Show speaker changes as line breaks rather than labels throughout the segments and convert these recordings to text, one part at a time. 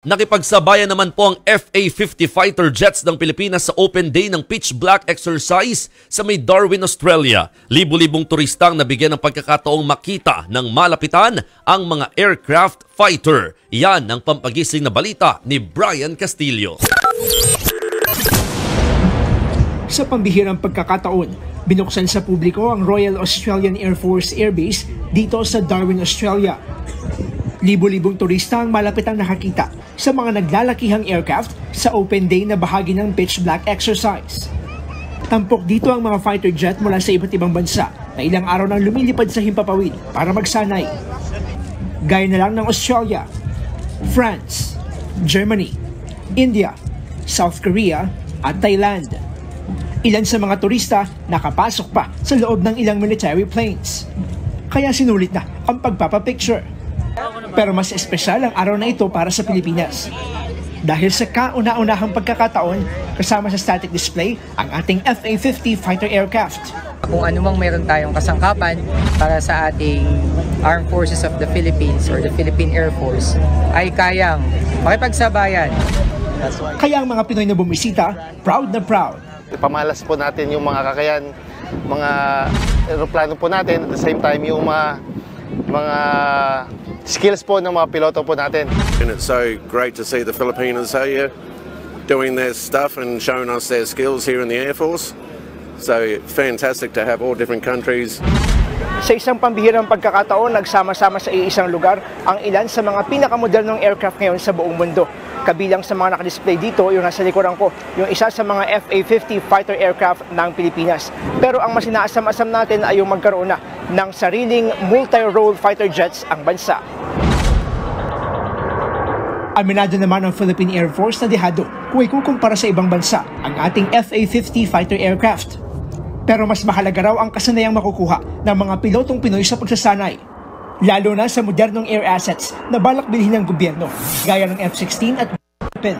Nakipagsabayan naman po ang FA-50 fighter jets ng Pilipinas sa Open Day ng Pitch Black exercise sa may Darwin, Australia. Libu-libong turistang nabigyan ng pagkakataong makita ng malapitan ang mga aircraft fighter. Yan ang pampagising na balita ni Brian Castillo.
Sa pambihirang pagkakataon, binuksan sa publiko ang Royal Australian Air Force Air Base dito sa Darwin, Australia. Libo-libong turista ang malapitang nakakita sa mga naglalakihang aircraft sa Open Day na bahagi ng Pitch Black exercise. Tampok dito ang mga fighter jet mula sa iba't ibang bansa na ilang araw nang lumilipad sa himpapawid para magsanay. Gaya na lang ng Australia, France, Germany, India, South Korea at Thailand. Ilan sa mga turista nakapasok pa sa loob ng ilang military planes. Kaya sinulit na ang pagpapapicture. Pero mas espesyal ang araw na ito para sa Pilipinas. Dahil sa kauna-unahang pagkakataon, kasama sa static display ang ating FA-50 fighter aircraft.
Kung anumang meron tayong kasangkapan para sa ating Armed Forces of the Philippines or the Philippine Air Force ay kayang makipagsabayan.
Kaya ang mga Pinoy na bumisita, proud na proud.
Pamalas po natin yung mga kakayan, mga aeroplano po natin, at the same time yung mga skills po ng mga piloto po natin.
And it's so great to see the Filipinos here doing their stuff and showing us their skills here in the Air Force. So fantastic to have all different countries.
Sa isang pambihirang pagkakataon, nagsama-sama sa iisang lugar ang ilan sa mga pinakamodernong aircraft ngayon sa buong mundo. Kabilang sa mga nakadisplay dito, yung nasa likuran ko, yung isa sa mga FA-50 fighter aircraft ng Pilipinas. Pero ang mas inaasam-asam natin ay yung magkaroon na ng sariling multi-role fighter jets ang bansa. Aminado naman ang Philippine Air Force na dehado kung ikukumpara sa ibang bansa ang ating FA-50 fighter aircraft. Pero mas mahalaga raw ang kasanayang makukuha ng mga pilotong Pinoy sa pagsasanay. Lalo na sa modernong air assets na balak bilhin ng gobyerno, gaya ng F-16 at Pen.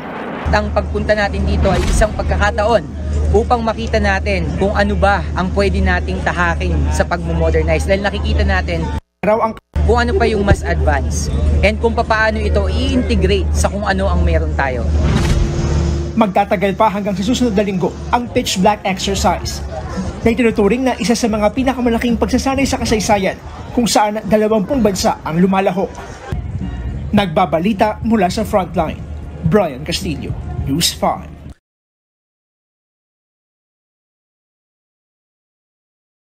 Ang pagpunta natin dito ay isang pagkakataon upang makita natin kung ano ba ang pwede nating tahakin sa pagmo-modernize. Dahil nakikita natin kung ano pa yung mas advanced and kung paano ito i-integrate sa kung ano ang meron tayo.
Magtatagal pa hanggang sa susunod na linggo ang Pitch Black exercise na itinuturing na isa sa mga pinakamalaking pagsasanay sa kasaysayan kung saan 20 bansa ang lumalahok. Nagbabalita mula sa frontline, Brian Castillo, News 5.